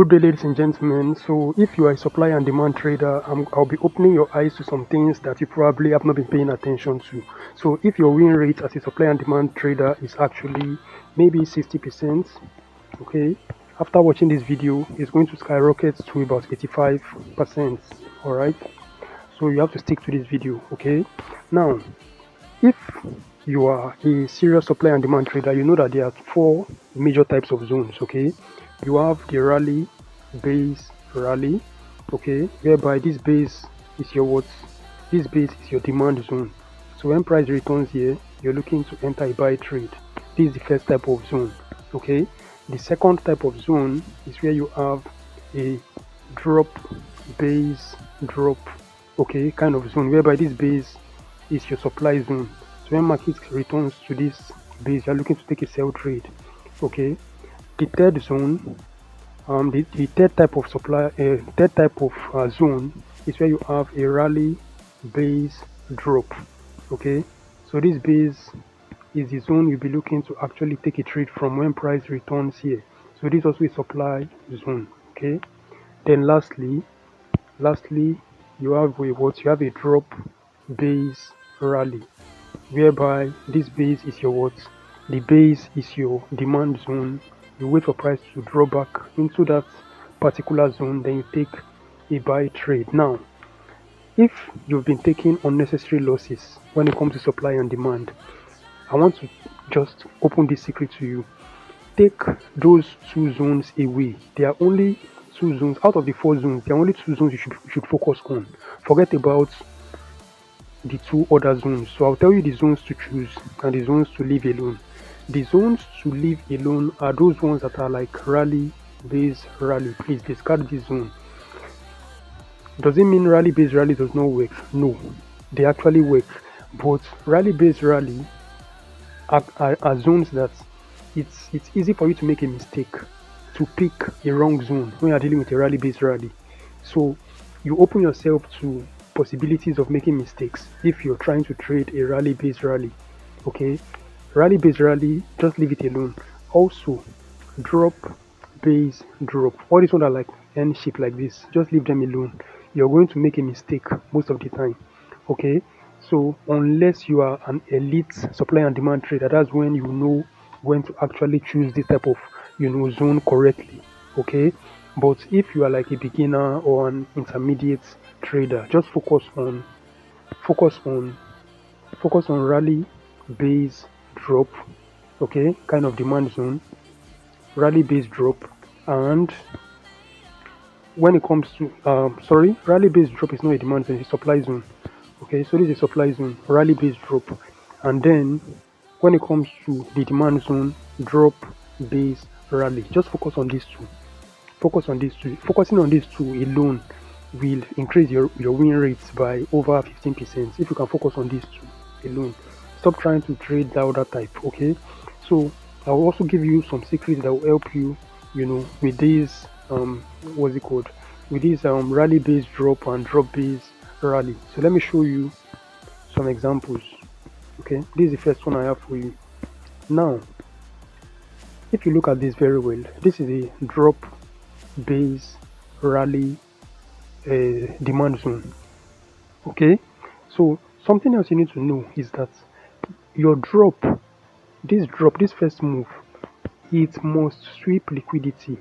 Good day, ladies and gentlemen. So, if you are a supply and demand trader, I'll be opening your eyes to some things that you probably have not been paying attention to. So, if your win rate as a supply and demand trader is actually maybe 60%, okay, after watching this video, it's going to skyrocket to about 85%. All right. So, you have to stick to this video, okay? Now, if you are a serious supply and demand trader, you know that there are four major types of zones, okay? You have the rally, base, rally, okay, whereby this base is your what? This base is your demand zone. So when price returns here, you're looking to enter a buy trade. This is the first type of zone, okay? The second type of zone is where you have a drop, base, drop, okay, kind of zone, whereby this base is your supply zone. So when market returns to this base, you're looking to take a sell trade, okay? The third zone, the third type of zone is where you have a rally, base, drop, okay? So this base is the zone you'll be looking to actually take a trade from when price returns here. So this is also a supply zone, okay? Then lastly, you have a drop, base, rally, whereby this base is your what? The base is your demand zone. You wait for price to draw back into that particular zone, then you take a buy trade. Now, if you've been taking unnecessary losses when it comes to supply and demand, I want to just open this secret to you. Take those two zones away. There are only two zones out of the four zones. There are only two zones you should focus on. Forget about the two other zones. So I'll tell you the zones to choose and the zones to leave alone. The zones to leave alone are those ones that are like rally, base, rally. Please discard this zone. Does it mean rally, base, rally does not work? No, they actually work. But rally, base, rally are zones that it's easy for you to make a mistake, to pick a wrong zone when you're dealing with a rally, base, rally. So you open yourself to possibilities of making mistakes if you're trying to trade a rally based rally, okay? Rally based rally, just leave it alone. Also, drop, base, drop, all these ones are like n shape like this, just leave them alone. You're going to make a mistake most of the time, okay? So unless you are an elite supply and demand trader, that's when you know when to actually choose this type of zone correctly, okay? But if you are like a beginner or an intermediate trader, just focus on focus on rally, base, drop, okay, kind of demand zone, rally, base, drop. And when it comes to rally, base, drop is not a demand zone, it's a supply zone, okay? So this is a supply zone, rally, base, drop. And then when it comes to the demand zone, drop, base, rally, just focus on these two. Focusing on these two alone will increase your win rates by over 15% if you can focus on these two alone. Stop trying to trade the other type, okay? So I will also give you some secrets that will help you, with these what's it called? With these rally based drop and drop based rally. So let me show you some examples. Okay, this is the first one I have for you. Now, if you look at this very well, this is a drop base rally demand zone. Okay, so something else you need to know is that your this first move, it must sweep liquidity.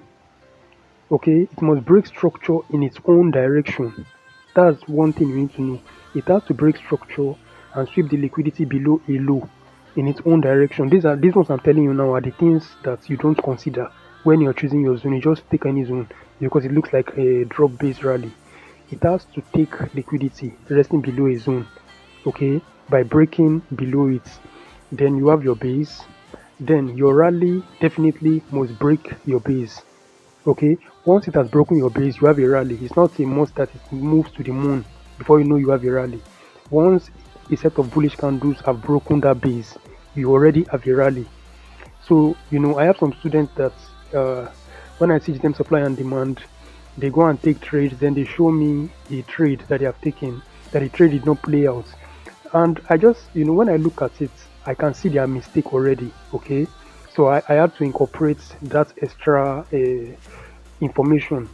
Okay, it must break structure in its own direction. That's one thing you need to know. It has to break structure and sweep the liquidity below a low in its own direction. These ones I'm telling you now are the things that you don't consider when you're choosing your zone. You just take any zone because it looks like a drop based rally. It has to take liquidity resting below a zone, okay, by breaking below it. Then you have your base. Then your rally definitely must break your base. Okay, once it has broken your base, you have a rally. It's not a must that it moves to the moon before you know you have a rally. Once a set of bullish candles have broken that base, you already have a rally. So I have some students that when I teach them supply and demand, they go and take trades, then they show me a trade that they have taken, that the trade did not play out. And I just, when I look at it, I can see their mistake already, okay? So I had to incorporate that extra information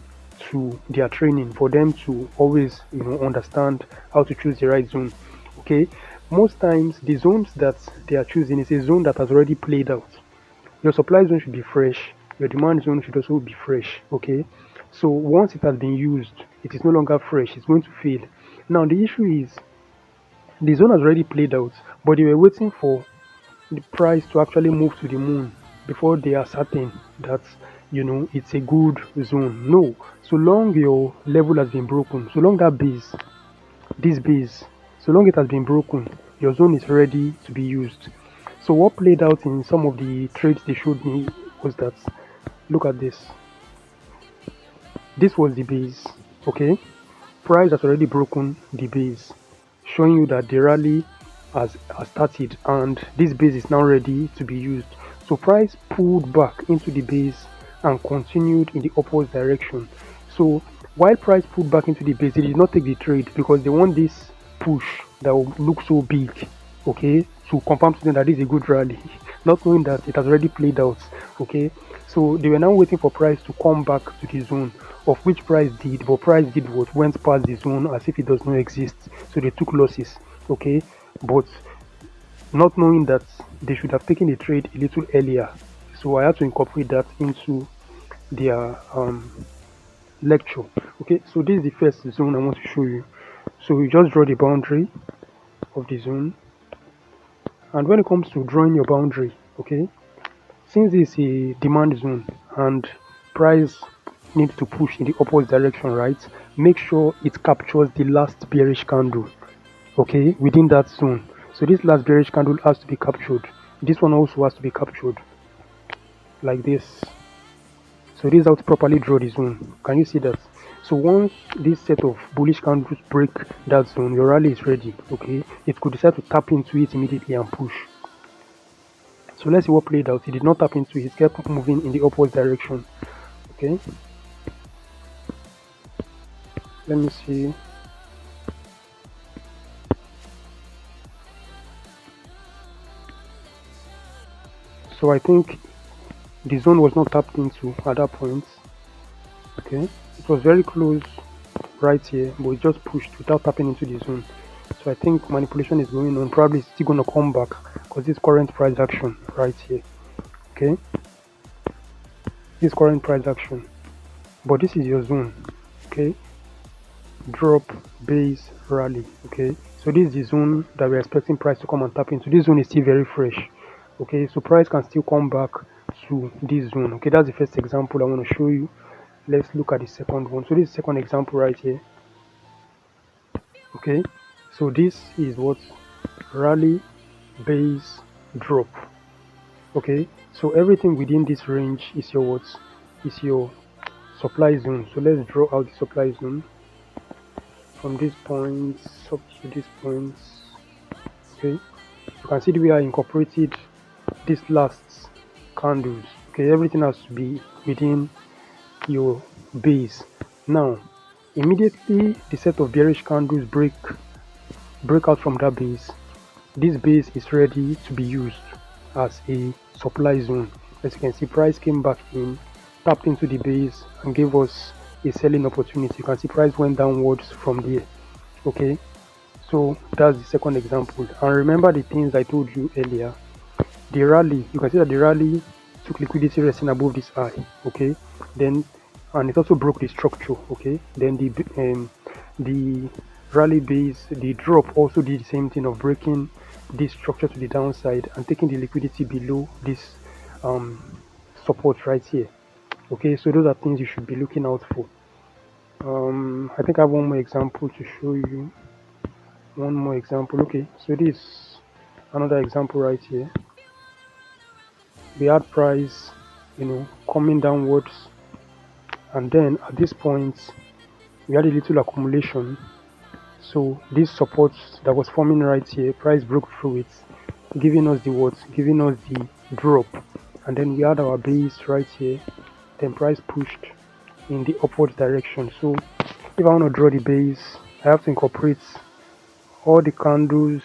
to their training for them to always understand how to choose the right zone. Okay, most times the zones that they are choosing is a zone that has already played out. Your supply zone should be fresh, your demand zone should also be fresh. Okay, so once it has been used, it is no longer fresh, it's going to fail. Now the issue is the zone has already played out, but they were waiting for the price to actually move to the moon before they are certain that it's a good zone. No, so long your level has been broken, so long that base, this base, so long it has been broken, your zone is ready to be used. So what played out in some of the trades they showed me was that, look at this. This was the base, okay? Price has already broken the base, showing you that the rally has started and this base is now ready to be used. So price pulled back into the base and continued in the upwards direction. So while price pulled back into the base, they did not take the trade because they want this push that will look so big, okay, to confirm to them that this is a good rally, not knowing that it has already played out, okay. So they were now waiting for price to come back to the zone, of which price did, but price did what went past the zone as if it does not exist. So they took losses, okay, but not knowing that they should have taken the trade a little earlier. So I had to incorporate that into their lecture. Okay, so this is the first zone I want to show you. So you just draw the boundary of the zone, and when it comes to drawing your boundary, okay, since it's a demand zone and price needs to push in the opposite direction, right, make sure it captures the last bearish candle, okay, within that zone. So this last bearish candle has to be captured. This one also has to be captured like this. So this is how to properly draw the zone. Can you see that? So once this set of bullish candles break that zone, your rally is ready, okay. It could decide to tap into it immediately and push. So let's see what played out. It did not tap into it, it kept moving in the upward direction, okay. Let me see. So I think the zone was not tapped into at that point, okay. It was very close right here, but it just pushed without tapping into the zone. So I think manipulation is going on. Probably it's still going to come back because this current price action right here, okay, this current price action, but this is your zone, okay. Drop, base, rally, okay. So this is the zone that we're expecting price to come and tap into. This zone is still very fresh, okay. So price can still come back to this zone, okay. That's the first example I want to show you. Let's look at the second one. So this is the second example right here, okay. So this is what rally, base, drop, okay. So everything within this range is your what, is your supply zone. So let's draw out the supply zone from these points up to these points, okay. You can see the way I incorporated these last candles, okay. Everything has to be within your base. Now immediately the set of bearish candles break out from that base, this base is ready to be used as a supply zone. As you can see, price came back in, tapped into the base and gave us a selling opportunity. You can see price went downwards from there, okay. So that's the second example. And remember the things I told you earlier. The rally, you can see that the rally took liquidity resting above this high, okay. Then and it also broke the structure, okay. Then the rally base, the drop also did the same thing of breaking this structure to the downside and taking the liquidity below this support right here, okay. So those are things you should be looking out for. I think I have one more example to show you. One more example, okay. So this another example right here. We had price coming downwards, and then at this point we had a little accumulation. So this support that was forming right here, price broke through it, giving us the what, giving us the drop, and then we had our base right here. Then price pushed in the upward direction. So if I want to draw the base, I have to incorporate all the candles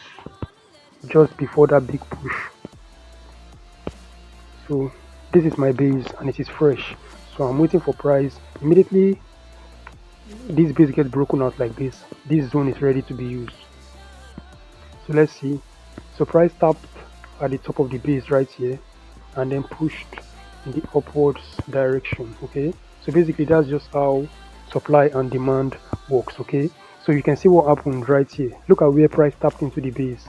just before that big push. So this is my base and it is fresh. So I'm waiting for price. Immediately this base gets broken out like this zone is ready to be used. So let's see. So price tapped at the top of the base right here and then pushed in the upwards direction. Okay, so basically that's just how supply and demand works. Okay, so you can see what happened right here. Look at where price tapped into the base.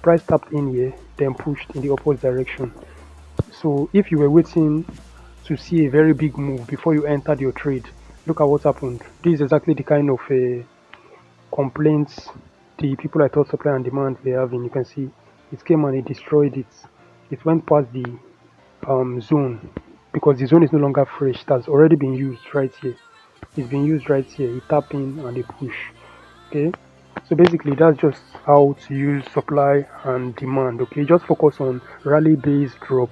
Price tapped in here, then pushed in the upwards direction. So if you were waiting to see a very big move before you entered your trade, look at what happened. This is exactly the kind of complaints the people I thought supply and demand were having. You can see it came and it destroyed it. It went past the zone because the zone is no longer fresh. It has already been used right here. It's been used right here. You tap in and you push. Okay, so basically that's just how to use supply and demand. Okay, just focus on rally based drop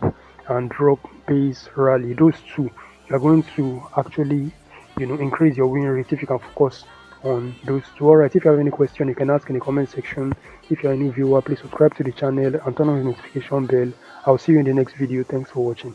and drop based rally. Those two, you are going to actually increase your win rate if you can focus on those two. All right, if you have any question you can ask in the comment section. If you are a new viewer, please subscribe to the channel and turn on the notification bell. I'll see you in the next video. Thanks for watching.